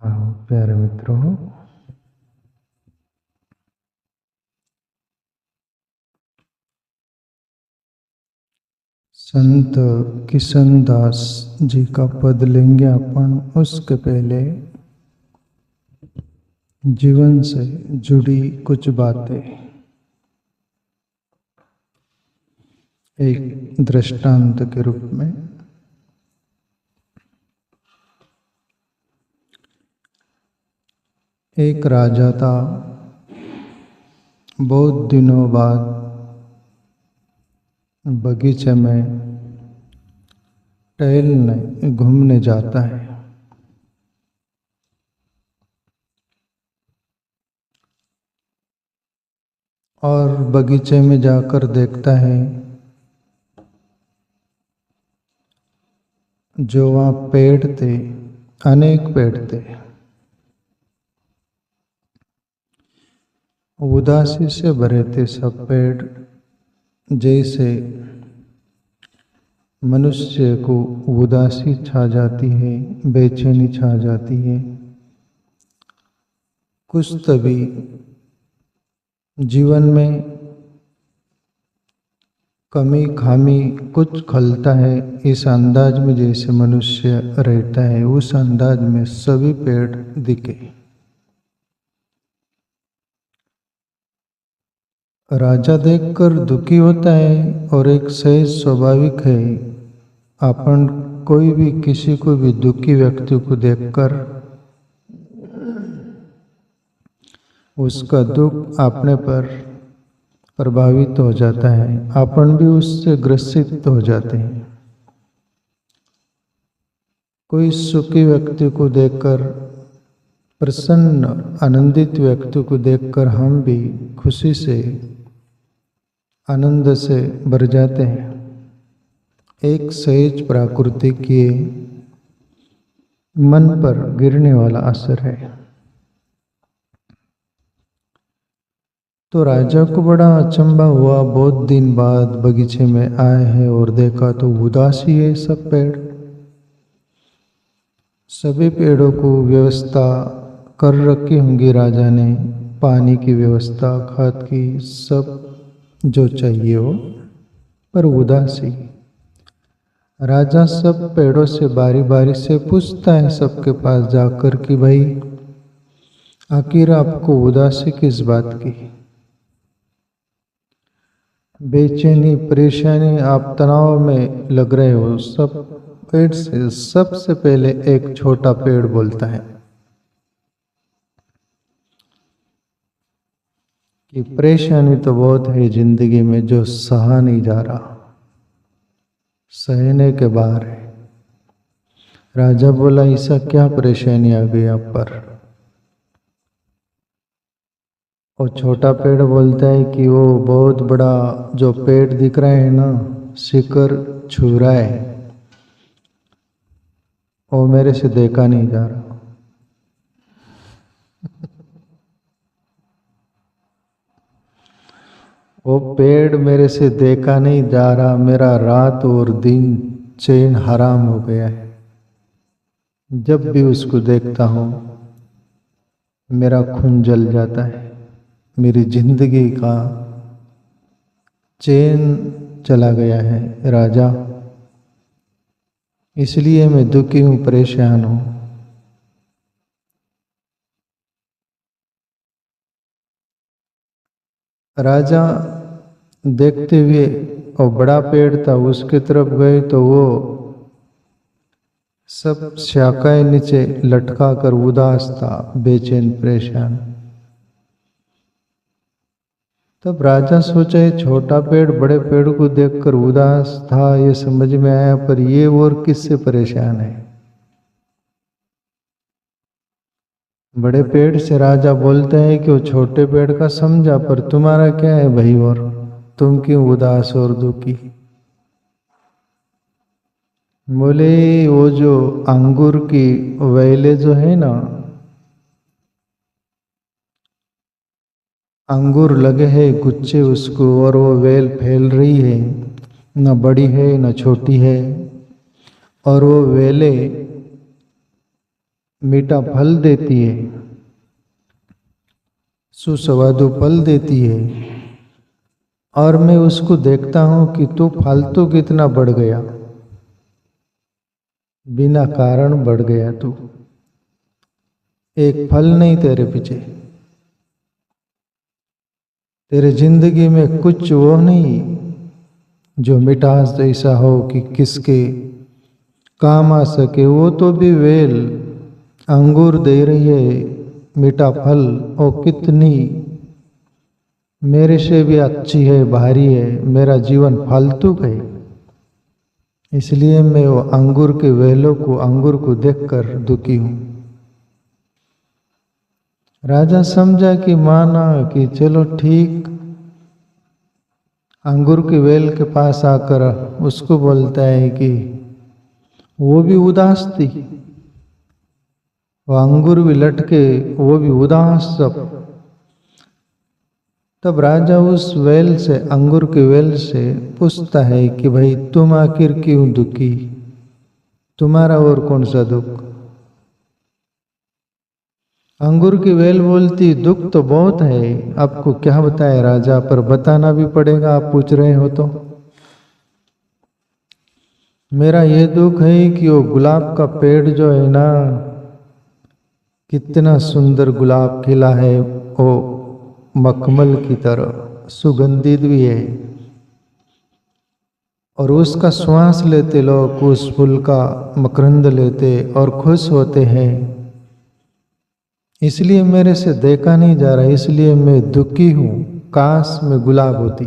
प्यारे मित्रों, संत किशन दास जी का पद लेंगे अपन। उसके पहले जीवन से जुड़ी कुछ बातें, एक दृष्टांत के रूप में। एक राजा था, बहुत दिनों बाद बगीचे में टहलने घूमने जाता है। और बगीचे में जाकर देखता है जो वहाँ पेड़ थे, अनेक पेड़ थे, उदासी से भरे थे सब पेड़। जैसे मनुष्य को उदासी छा जाती है, बेचैनी छा जाती है, कुछ तभी जीवन में कमी खामी कुछ खलता है, इस अंदाज में जैसे मनुष्य रहता है, उस अंदाज में सभी पेड़ दिखे। राजा देखकर दुखी होता है और एक सहज स्वाभाविक है, अपन कोई भी किसी को भी दुखी व्यक्ति को देखकर उसका दुख अपने पर प्रभावित हो जाता है, अपन भी उससे ग्रसित हो जाते हैं। कोई सुखी व्यक्ति को देखकर, प्रसन्न आनंदित व्यक्ति को देखकर हम भी खुशी से आनंद से भर जाते हैं। एक सहज प्रकृति के मन पर गिरने वाला असर है। तो राजा को बड़ा अचंभा हुआ, बहुत दिन बाद बगीचे में आए हैं और देखा तो उदासी है सब पेड़। सभी पेड़ों को व्यवस्था कर रखी होंगी राजा ने, पानी की व्यवस्था, खाद की, सब जो चाहिए हो, पर उदासी। राजा सब पेड़ों से बारी बारी से पूछता है सबके पास जाकर कि भाई आखिर आपको उदासी किस बात की, बेचैनी, परेशानी, आप तनाव में लग रहे हो। सब पेड़ से सबसे पहले एक छोटा पेड़ बोलता है कि परेशानी तो बहुत है जिंदगी में, जो सहा नहीं जा रहा, सहने के बाहर है। राजा बोला, ऐसा क्या परेशानी आ गई आप पर? और छोटा पेड़ बोलता है कि वो बहुत बड़ा जो पेड़ दिख रहा है ना, शिखर छू रहा है, वो मेरे से देखा नहीं जा रहा। वो पेड़ मेरे से देखा नहीं जा रहा, मेरा रात और दिन चैन हराम हो गया है। जब भी उसको देखता हूँ मेरा खून जल जाता है, मेरी जिंदगी का चैन चला गया है राजा, इसलिए मैं दुखी हूँ, परेशान हूँ। राजा देखते हुए, और बड़ा पेड़ था, उसके तरफ गए तो वो सब शाखाएं नीचे लटका कर उदास था, बेचैन, परेशान। तब राजा सोचा ये छोटा पेड़ बड़े पेड़ को देखकर उदास था, ये समझ में आया, पर ये और किससे परेशान है? बड़े पेड़ से राजा बोलते हैं कि वो छोटे पेड़ का समझा, पर तुम्हारा क्या है भाई, और तुम क्यों उदास और दुखी? बोले वो जो अंगूर की वेले जो है ना, अंगूर लगे हैं गुच्छे उसको, और वो वेल फैल रही है, न बड़ी है न छोटी है, और वो वेले मीठा फल देती है, सुस्वादु फल देती है, और मैं उसको देखता हूं कि तू फालतू कितना बढ़ गया, बिना कारण बढ़ गया तू, एक फल नहीं तेरे पीछे, तेरे जिंदगी में कुछ वो नहीं जो मिठास जैसा हो कि किसके काम आ सके। वो तो भी वेल अंगूर दे रही है, मीठा फल, और कितनी मेरे से भी अच्छी है, भारी है, मेरा जीवन फालतू है। इसलिए मैं वो अंगूर के वेलों को, अंगूर को देखकर दुखी हूं। राजा समझा कि माना कि चलो ठीक, अंगूर के वेल के पास आकर उसको बोलता है कि वो भी उदास थी, वो अंगूर भी लटके, वो भी उदास सब। तब राजा उस वेल से, अंगूर के वेल से पूछता है कि भाई तुम आखिर क्यों दुखी, तुम्हारा और कौन सा दुख। अंगूर की वेल बोलती दुख तो बहुत है, आपको क्या बताए राजा, पर बताना भी पड़ेगा, आप पूछ रहे हो तो। मेरा ये दुख है कि वो गुलाब का पेड़ जो है ना, कितना सुंदर गुलाब खिला है, वो मखमल की तरह सुगंधित भी है, और उसका श्वास लेते लोग उस फूल का मकरंद लेते और खुश होते हैं। इसलिए मेरे से देखा नहीं जा रहा, इसलिए मैं दुखी हूं, काश में गुलाब होती।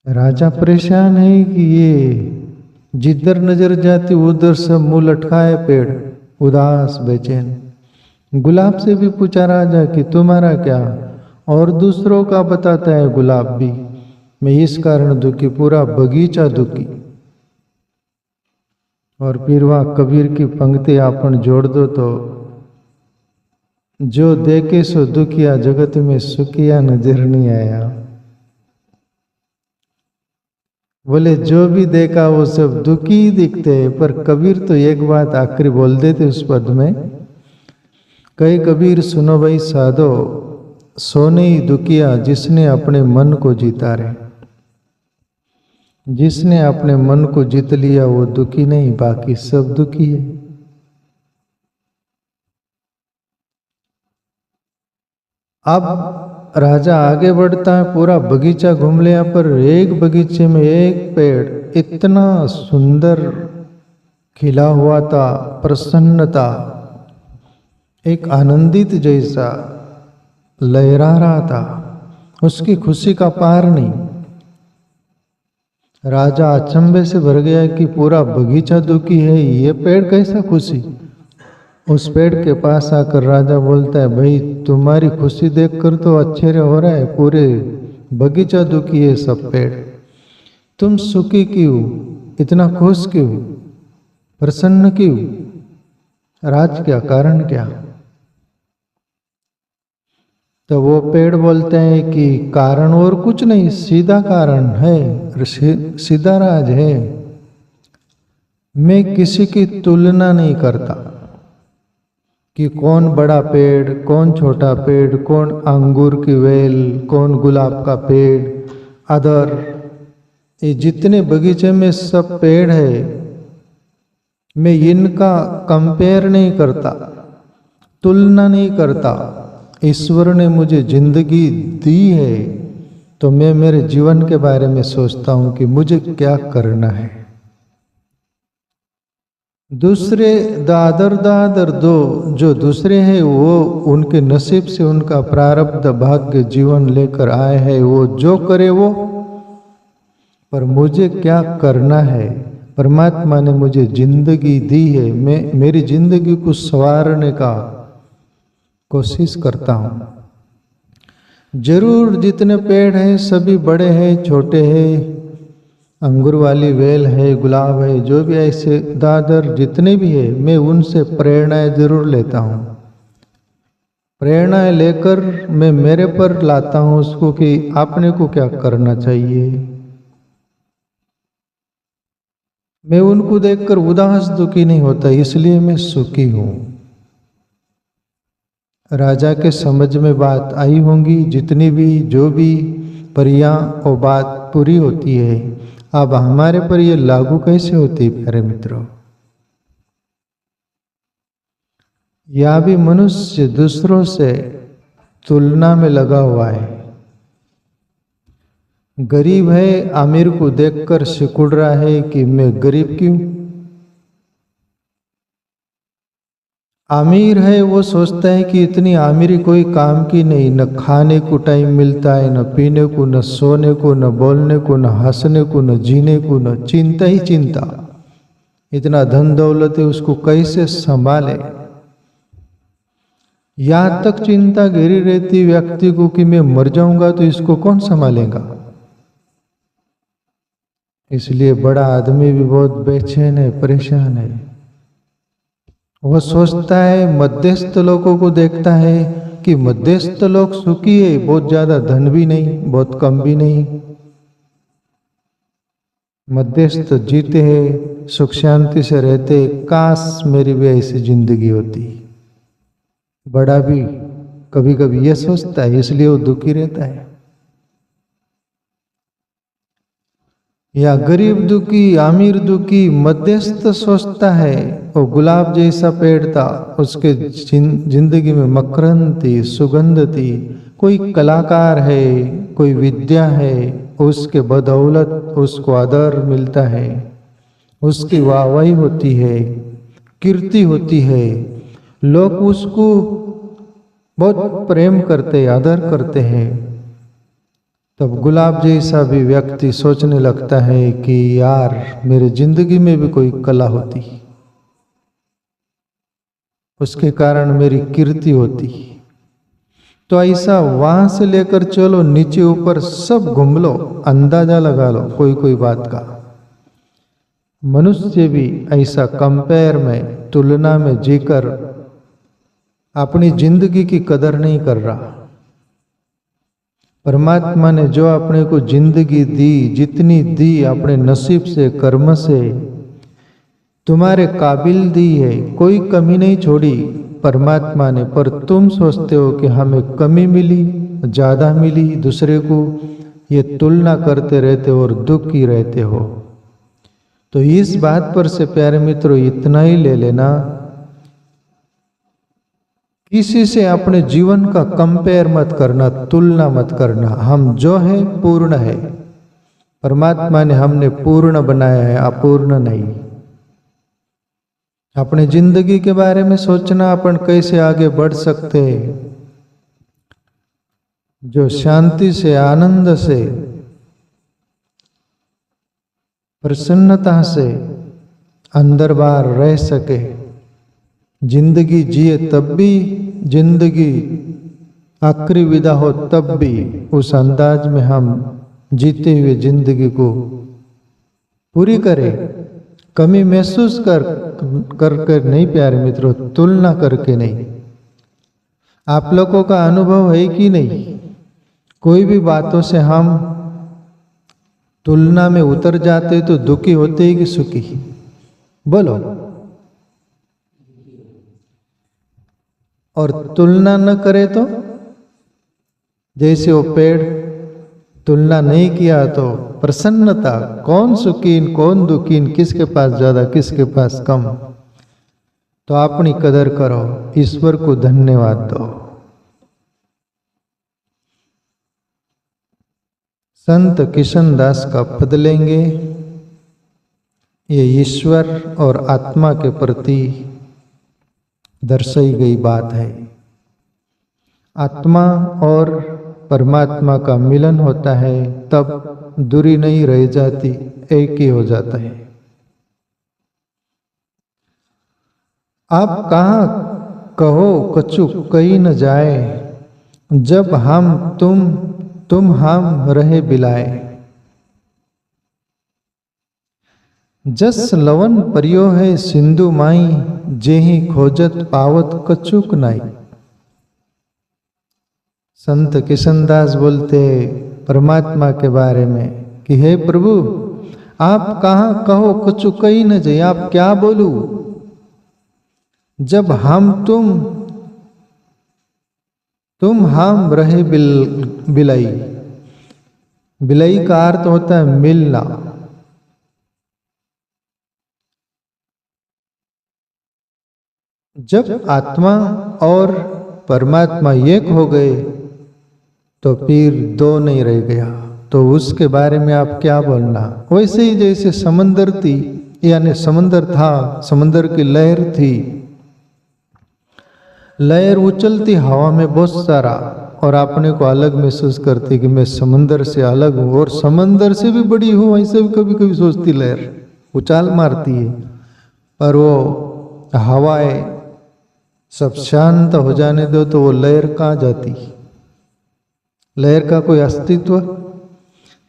राजा परेशान है कि ये जिधर नजर जाती उधर सब मुंह लटकाए पेड़, उदास बेचैन। गुलाब से भी पूछा राजा कि तुम्हारा क्या, और दूसरों का बताता है गुलाब भी, मैं इस कारण दुखी, पूरा बगीचा दुखी। और फिर वहाँ कबीर की पंक्ति आपन जोड़ दो तो, जो देखे सो दुखिया, जगत में सुखिया नजर नहीं आया। बोले जो भी देखा वो सब दुखी दिखते हैं, पर कबीर तो एक बात आखिरी बोल देते उस पद में, कहे कबीर सुनो भाई साधो, सोने ही दुखिया जिसने अपने मन को जीता रे। जिसने अपने मन को जीत लिया वो दुखी नहीं, बाकी सब दुखी है। अब राजा आगे बढ़ता है, पूरा बगीचा घूम लिया, पर एक बगीचे में एक पेड़ इतना सुंदर खिला हुआ था, प्रसन्नता, एक आनंदित जैसा लहरा रहा था, उसकी खुशी का पार नहीं। राजा अचंभे से भर गया कि पूरा बगीचा दुखी है, ये पेड़ कैसा खुशी। उस पेड़ के पास आकर राजा बोलता है, भाई तुम्हारी खुशी देखकर तो आश्चर्य हो रहा है, पूरे बगीचा दुखी है सब पेड़, तुम सुखी क्यों, इतना खुश क्यों, प्रसन्न क्यों, राज क्या, कारण क्या। तो वो पेड़ बोलते हैं कि कारण और कुछ नहीं, सीधा कारण है, सीधा राज है, मैं किसी की तुलना नहीं करता कि कौन बड़ा पेड़, कौन छोटा पेड़, कौन अंगूर की वेल, कौन गुलाब का पेड़, अदर, ये जितने बगीचे में सब पेड़ है, मैं इनका कंपेयर नहीं करता, तुलना नहीं करता। ईश्वर ने मुझे जिंदगी दी है तो मैं मेरे जीवन के बारे में सोचता हूं कि मुझे क्या करना है। दूसरे दादर दादर दो जो दूसरे हैं वो उनके नसीब से, उनका प्रारब्ध भाग्य जीवन लेकर आए हैं, वो जो करे वो, पर मुझे क्या करना है। परमात्मा ने मुझे जिंदगी दी है, मैं मेरी जिंदगी को संवारने का कोशिश करता हूँ। जरूर जितने पेड़ हैं सभी बड़े हैं, छोटे हैं, अंगूर वाली वेल है, गुलाब है, जो भी ऐसे दादर जितने भी है, मैं उनसे प्रेरणाएं जरूर लेता हूँ। प्रेरणाएं लेकर मैं मेरे पर लाता हूँ उसको कि आपने को क्या करना चाहिए। मैं उनको देखकर उदास दुखी नहीं होता, इसलिए मैं सुखी हूं। राजा के समझ में बात आई होंगी, जितनी भी जो भी परियां वो बात पूरी होती है। अब हमारे पर ये लागू कैसे होती है प्यारे मित्रों? या भी मनुष्य दूसरों से तुलना में लगा हुआ है। गरीब है, अमीर को देखकर सिकुड़ रहा है कि मैं गरीब क्यों। अमीर है वो सोचता है कि इतनी अमीरी कोई काम की नहीं, न खाने को टाइम मिलता है, न पीने को, न सोने को, न बोलने को, न हंसने को, न जीने को, न चिंता ही चिंता। इतना धन दौलत है, उसको कैसे संभाले। यहां तक चिंता घेरी रहती व्यक्ति को कि मैं मर जाऊंगा तो इसको कौन संभालेगा। इसलिए बड़ा आदमी भी बहुत बेचैन है, परेशान है। वह सोचता है, मध्यस्थ लोगों को देखता है कि मध्यस्थ लोग सुखी है, बहुत ज्यादा धन भी नहीं, बहुत कम भी नहीं। मध्यस्थ जीते हैं, सुख शांति से रहते। काश मेरी भी ऐसी जिंदगी होती। बड़ा भी कभी कभी यह सोचता है, इसलिए वो दुखी रहता है। या गरीब दुखी, अमीर दुखी, मध्यस्थ सोचता है वो गुलाब जैसा पेड़ था, उसके जिंदगी में मकरंद थी, सुगंध थी। कोई कलाकार है, कोई विद्या है, उसके बदौलत उसको आदर मिलता है, उसकी वाहवाही होती है, कीर्ति होती है, लोग उसको बहुत प्रेम करते, आदर करते हैं। तब गुलाब जैसा भी व्यक्ति सोचने लगता है कि यार मेरे जिंदगी में भी कोई कला होती, उसके कारण मेरी कीर्ति होती। तो ऐसा वहां से लेकर चलो नीचे ऊपर सब घूम लो, अंदाजा लगा लो कोई कोई बात का। मनुष्य भी ऐसा कंपेयर में, तुलना में जीकर अपनी जिंदगी की कदर नहीं कर रहा। परमात्मा ने जो अपने को जिंदगी दी, जितनी दी अपने नसीब से, कर्म से तुम्हारे काबिल दी है, कोई कमी नहीं छोड़ी परमात्मा ने। पर तुम सोचते हो कि हमें कमी मिली, ज्यादा मिली, दूसरे को ये तुलना करते रहते हो और दुखी रहते हो। तो इस बात पर से प्यारे मित्रों इतना ही ले लेना, किसी से अपने जीवन का कंपेयर मत करना, तुलना मत करना। हम जो है पूर्ण है, परमात्मा ने हमने पूर्ण बनाया है, अपूर्ण नहीं। अपने जिंदगी के बारे में सोचना, अपन कैसे आगे बढ़ सकते हैं, जो शांति से, आनंद से, प्रसन्नता से अंदर बाहर रह सके, जिंदगी जिए तब भी, जिंदगी आखिरी विदा हो तब भी उस अंदाज में हम जीते हुए जिंदगी को पूरी करें। कमी महसूस कर नहीं प्यारे मित्रों, तुलना करके नहीं। आप लोगों का अनुभव है कि नहीं, कोई भी बातों से हम तुलना में उतर जाते तो दुखी होते ही कि सुखी? बोलो। और तुलना न करे तो, जैसे वो पेड़ तुलना नहीं किया तो प्रसन्नता, कौन सुखीन कौन दुखीन, किसके पास ज्यादा किसके पास कम। तो अपनी कदर करो, ईश्वर को धन्यवाद दो। संत किशन दास का पद लेंगे। ये ईश्वर और आत्मा के प्रति दर्शाई गई बात है। आत्मा और परमात्मा का मिलन होता है, तब दूरी नहीं रह जाती, एक ही हो जाता है। आप कहाँ कहो कछु कहीं न जाए, जब हम तुम हम रहे बिलाए। जस लवन परियो है सिंधु माई, जेहि खोजत पावत कछुक नाई। संत किशन दास बोलते परमात्मा के बारे में कि हे प्रभु, आप कहाँ कहो कुछ कही न जाए, आप क्या बोलूं। जब हम तुम हम रहे बिलाई। बिलाई का अर्थ होता है मिलना। जब आत्मा और परमात्मा एक हो गए तो फिर दो नहीं रह गया, तो उसके बारे में आप क्या बोलना। वैसे ही जैसे समंदर थी, यानी समंदर था, समंदर की लहर थी, लहर उछलती हवा में बहुत सारा, और अपने को अलग महसूस करती कि मैं समंदर से अलग हूँ और समंदर से भी बड़ी हूँ, ऐसे भी कभी कभी सोचती लहर, उछाल मारती है। पर वो हवाएं सब शांत हो जाने दो तो वो लहर कहाँ जाती, लहर का कोई अस्तित्व।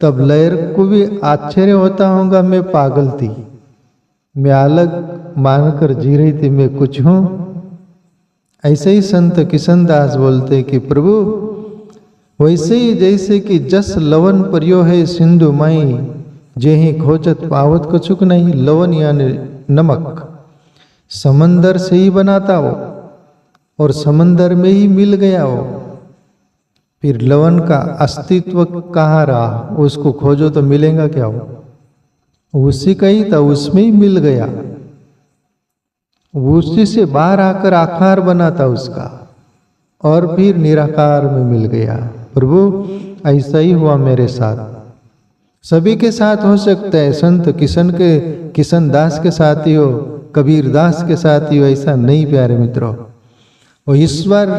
तब लहर को भी आश्चर्य होता होगा, मैं पागल थी, मैं अलग मानकर जी रही थी, मैं कुछ हूं। ऐसे ही संत किशन दास बोलते कि प्रभु वैसे ही जैसे कि जस लवन परियो है सिंधु माई, जेहि खोजत पावत कछुक नहीं। लवन यानी नमक समंदर से ही बनाता हो और समंदर में ही मिल गया हो, फिर लवन का अस्तित्व कहाँ रहा, उसको खोजो तो मिलेगा क्या हो। उसी का ही था, उसमें ही मिल गया, उसी से बाहर आकर आकार बना था उसका, और फिर निराकार में मिल गया। प्रभु ऐसा ही हुआ मेरे साथ, सभी के साथ हो सकता है। संत किशन दास के साथ ही हो, कबीर दास के साथ ही हो, ऐसा नहीं प्यारे मित्रों। वो ईश्वर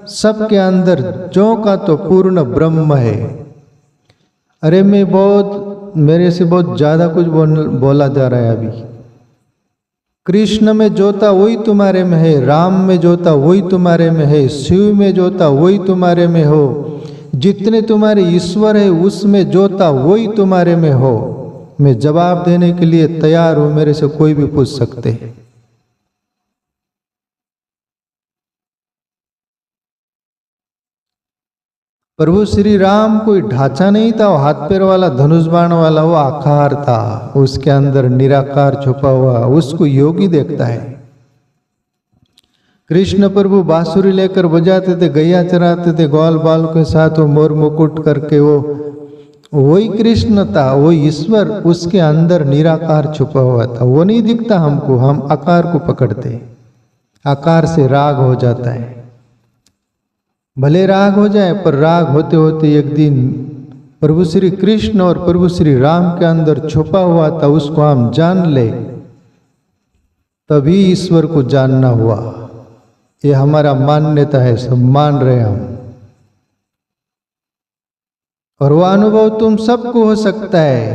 सबके अंदर जो का तो पूर्ण ब्रह्म है। अरे मेरे से बहुत ज्यादा कुछ बोला जा रहा है अभी। कृष्ण में जो था वही तुम्हारे में है, राम में जो था वही तुम्हारे में है, शिव में जो था वही तुम्हारे में हो, जितने तुम्हारे ईश्वर है उसमें जो था वही तुम्हारे में हो। मैं जवाब देने के लिए तैयार हूं, मेरे से कोई भी पूछ सकते हैं। प्रभु श्री राम कोई ढांचा नहीं था, वो हाथ पैर वाला धनुष बाण वाला वो आकार था, उसके अंदर निराकार छुपा हुआ, उसको योगी देखता है। कृष्ण प्रभु बांसुरी लेकर बजाते थे, गैया चराते थे, ग्वाल बाल के साथ वो मोर मुकुट करके, वो वही कृष्ण था, वो ईश्वर उसके अंदर निराकार छुपा हुआ था। वो नहीं दिखता हमको, हम आकार को पकड़ते, आकार से राग हो जाता है। भले राग हो जाए, पर राग होते होते एक दिन प्रभु श्री कृष्ण और प्रभु श्री राम के अंदर छुपा हुआ था, उसको हम जान ले, तभी ईश्वर को जानना हुआ। ये हमारा मान्यता है, सब मान रहे हम। और वो अनुभव तुम सबको हो सकता है,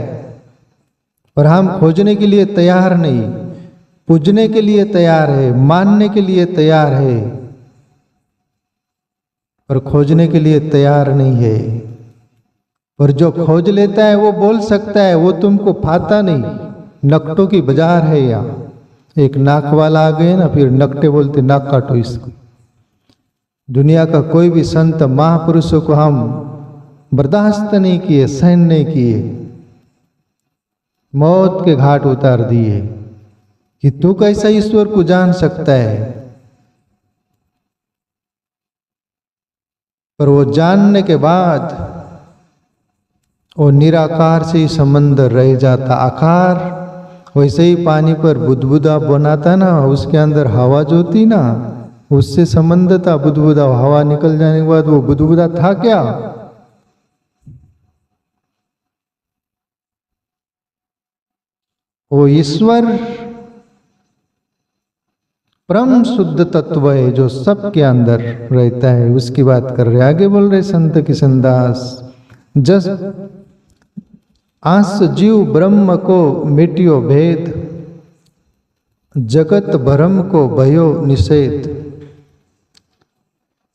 पर हम खोजने के लिए तैयार नहीं, पूजने के लिए तैयार है, मानने के लिए तैयार है, पर खोजने के लिए तैयार नहीं है। और जो खोज लेता है वो बोल सकता है, वो तुमको पाता नहीं। नकटों की बाजार है यहाँ, एक नाक वाला आ गए ना, फिर नकटे बोलते नाक काटो इसको। दुनिया का कोई भी संत महापुरुषों को हम बर्दाश्त नहीं किए, सहन नहीं किए, मौत के घाट उतार दिए कि तू कैसा ईश्वर को जान सकता है। पर वो जानने के बाद वो निराकार से ही संबंध रह जाता। आकार वैसे ही पानी पर बुदबुदा बनाता ना, उसके अंदर हवा जो थी ना, उससे संबंध था। बुदबुदा हवा निकल जाने के बाद वो बुदबुदा था क्या? वो ईश्वर परम शुद्ध तत्व है जो सबके अंदर रहता है, उसकी बात कर रहे। आगे बोल रहे संत किशन दास, जस आस जीव ब्रह्म को मिटियो भेद, जगत भरम को भयो निषेध।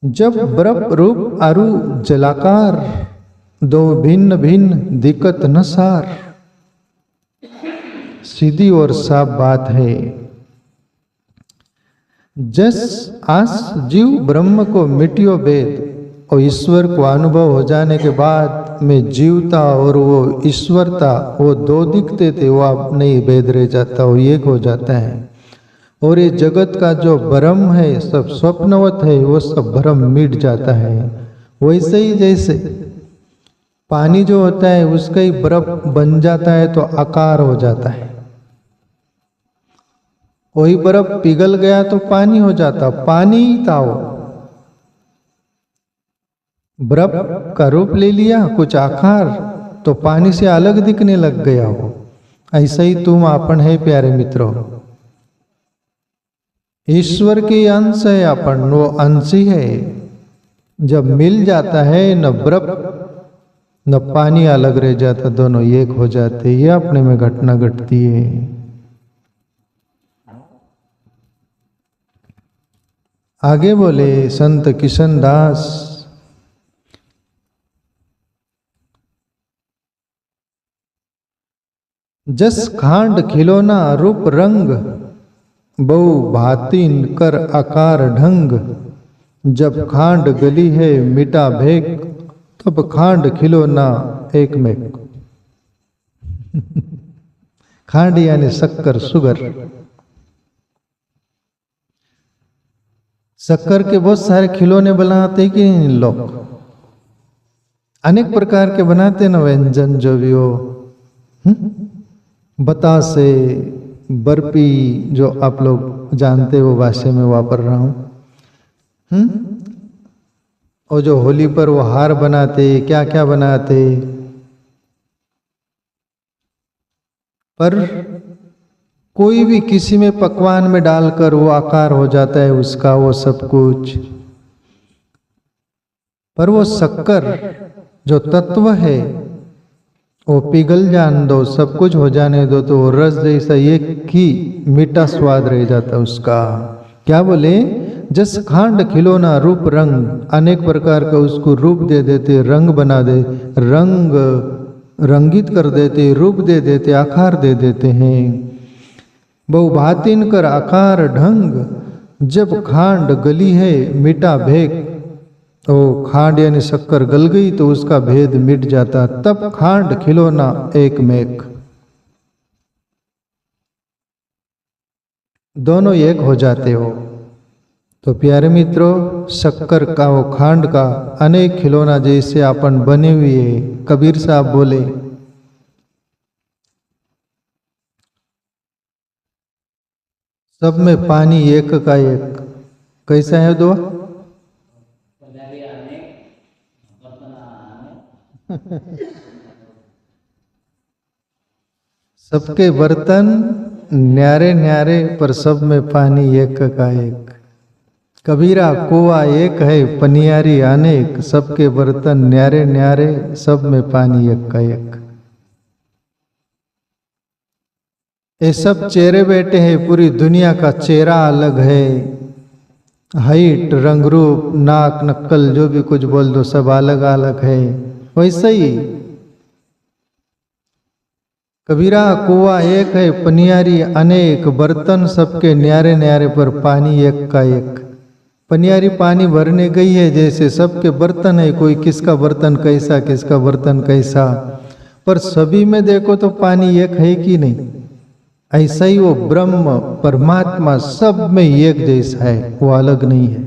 जब ब्रह्म रूप अरु जलाकार, दो भिन्न भिन्न दिक्कत न सार। सीधी और साफ बात है। जस आस जीव ब्रह्म को मिटियो भेद, और ईश्वर को अनुभव हो जाने के बाद में जीवता और वो ईश्वरता वो दो दिखते थे, वो अब नहीं भेद रह जाता, वो एक हो जाता है। और ये जगत का जो भ्रम है सब स्वप्नवत है, वो सब भ्रम मिट जाता है। वैसे ही जैसे पानी जो होता है उसका ही बर्फ बन जाता है तो आकार हो जाता है, वही बर्फ पिघल गया तो पानी हो जाता, पानी ही था वो, बर्फ का रूप ले लिया कुछ आकार तो पानी से अलग दिखने लग गया हो। ऐसा ही तुम अपन है प्यारे मित्रों, ईश्वर के अंश है अपन, वो अंश ही है। जब मिल जाता है न बर्फ न पानी अलग रह जाता, दोनों एक हो जाते, ये अपने में घटना घटती है। आगे बोले संत किशन दास, जस खांड खिलौना रूप रंग, बहु भातीन कर आकार ढंग, जब खांड गली है मिटा भेक, तब खांड खिलौना एक में। खांड यानी शक्कर, शुगर। शक्कर के बहुत सारे खिलौने बनाते हैं कि नहीं लोग, अनेक प्रकार के बनाते ना व्यंजन, जो भी हो, बतासे, बर्फी, जो आप लोग जानते हो भाषा में वापर रहा हूं, और जो होली पर वो हार बनाते, क्या क्या बनाते, पर कोई भी किसी में पकवान में डालकर वो आकार हो जाता है उसका, वो सब कुछ। पर वो शक्कर जो तत्व है वो पिघल जान दो, सब कुछ हो जाने दो, तो वो रस जैसा एक ही मीठा स्वाद रह जाता उसका। क्या बोले, जस खांड खिलौना रूप रंग, अनेक प्रकार का उसको रूप दे देते, रंग बना दे, रंग रंगित कर देते, रूप दे देते, आकार दे देते हैं। बहुभातिन कर आकार ढंग, जब खांड गली है मिटा भेक, तो खांड यानी शक्कर गल गई तो उसका भेद मिट जाता, तब खांड खिलौना एक मेक, दोनों एक हो जाते हो। तो प्यारे मित्रों, शक्कर का वो खांड का अनेक खिलौना जैसे अपन बने हुए, कबीर साहब बोले सब में पानी एक का एक। कैसा है दो? सबके बर्तन न्यारे न्यारे, पर सब में पानी एक का एक। कबीरा कुआ एक है, पनियारी अनेक, सबके बर्तन न्यारे न्यारे, सब में पानी एक का एक। ये सब चेहरे बैठे हैं, पूरी दुनिया का चेहरा अलग है, हाइट, रंग रूप, नाक, नक्कल, जो भी कुछ बोल दो सब अलग अलग है। वैसे ही कबीरा कुआ एक है, पनियारी अनेक, बर्तन सबके न्यारे न्यारे, पर पानी एक का एक। पनियारी पानी भरने गई है, जैसे सबके बर्तन है, कोई किसका बर्तन कैसा, किसका बर्तन कैसा, पर सभी में देखो तो पानी एक है कि नहीं। ऐसा ही वो ब्रह्म परमात्मा सब में एक जैसा है, वो अलग नहीं है।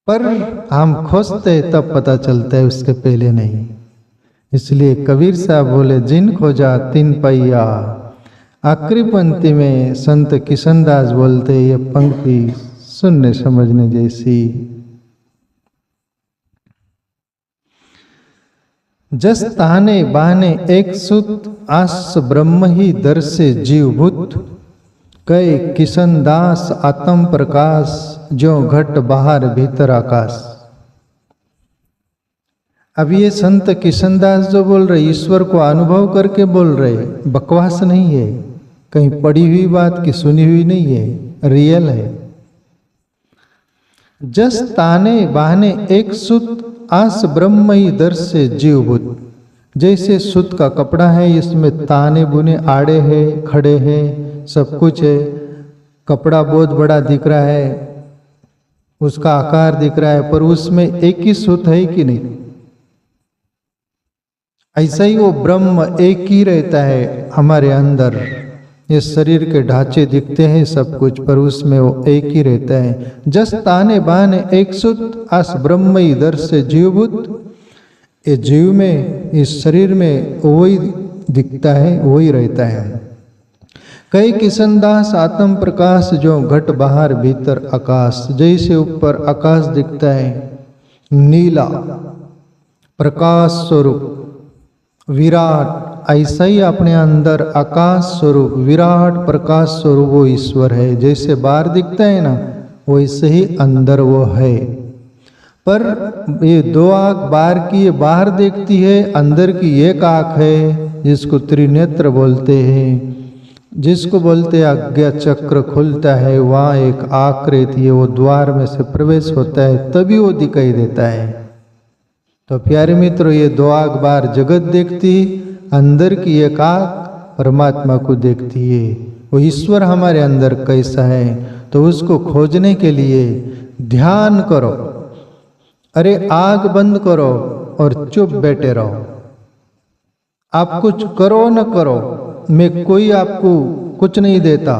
पर हम खोजते तब पता चलता है, उसके पहले नहीं। इसलिए कबीर साहब बोले, जिन खोजा तिन पैया। आखिरी पंक्ति में संत किशनदास बोलते, ये पंक्ति सुनने समझने जैसी। जस ताने बाने एक सुत, आस ब्रह्म ही दर से जीवभूत, कई किशनदास आत्म प्रकाश, जो घट बाहर भीतर आकाश। अब ये संत किशनदास जो बोल रहे, ईश्वर को अनुभव करके बोल रहे, बकवास नहीं है, कहीं पढ़ी हुई बात की सुनी हुई नहीं है, रियल है। जस ताने बाने एक सुत, आस ब्रह्म ही दर से जीवभूत। जैसे सुत का कपड़ा है, इसमें ताने बुने आड़े हैं, खड़े हैं, सब कुछ है, कपड़ा बहुत बड़ा दिख रहा है, उसका आकार दिख रहा है, पर उसमें एक ही सुत है कि नहीं? ऐसा ही वो ब्रह्म एक ही रहता है हमारे अंदर। ये शरीर के ढांचे दिखते हैं सब कुछ, पर उसमें वो एक ही रहता है। जस ताने बाने एक सुत आस ब्रह्म इधर से जीवभूत। ये जीव में, इस शरीर में वही दिखता है, वही रहता है। कई किसनदास आत्म प्रकाश जो घट बाहर भीतर आकाश। जैसे ऊपर आकाश दिखता है नीला प्रकाश स्वरूप विराट, ऐसा ही अपने अंदर आकाश स्वरूप विराट प्रकाश स्वरूप वो ईश्वर है। जैसे बाहर दिखता है ना, वैसे ही अंदर वो है। पर ये दो आँख बाहर की ये बाहर देखती है, अंदर की एक आँख है जिसको त्रिनेत्र बोलते हैं, जिसको बोलते हैं आज्ञा चक्र खुलता है, वहाँ एक आँख रहती है, वो द्वार में से प्रवेश होता है तभी वो दिखाई देता है। तो प्यारे मित्रों, ये दो आँख बाहर जगत देखती, अंदर की एक आँख परमात्मा को देखती है। वो ईश्वर हमारे अंदर कैसा है, तो उसको खोजने के लिए ध्यान करो। अरे आँख बंद करो और चुप बैठे रहो। आप कुछ करो न करो, मैं कोई आपको कुछ नहीं देता।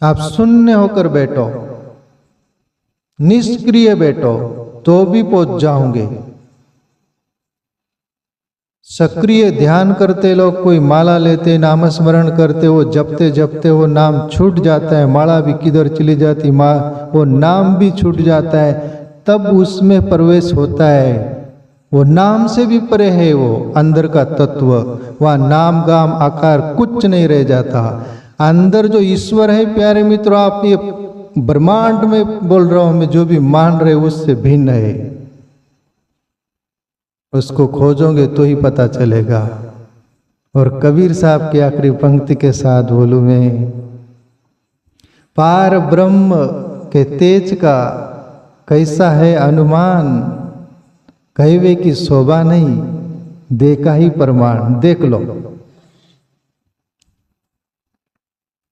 आप शून्य होकर बैठो, निष्क्रिय बैठो तो भी पहुंच जाओगे। सक्रिय ध्यान करते लोग कोई माला लेते, नाम स्मरण करते, वो जपते जपते वो नाम छूट जाता है, माला भी किधर चली जाती, वो नाम भी छूट जाता है, तब उसमें प्रवेश होता है। वो नाम से भी परे है वो अंदर का तत्व। वह नाम गाम आकार कुछ नहीं रह जाता। अंदर जो ईश्वर है प्यारे मित्रों, आप ये ब्रह्मांड में बोल रहा हूं मैं, जो भी मान रहे उससे भिन्न है। उसको खोजोगे तो ही पता चलेगा। और कबीर साहब की आखिरी पंक्ति के साथ बोलूं मैं, पार ब्रह्म के तेज का कैसा है अनुमान, कहवे की शोभा नहीं देखा ही प्रमाण। देख लो,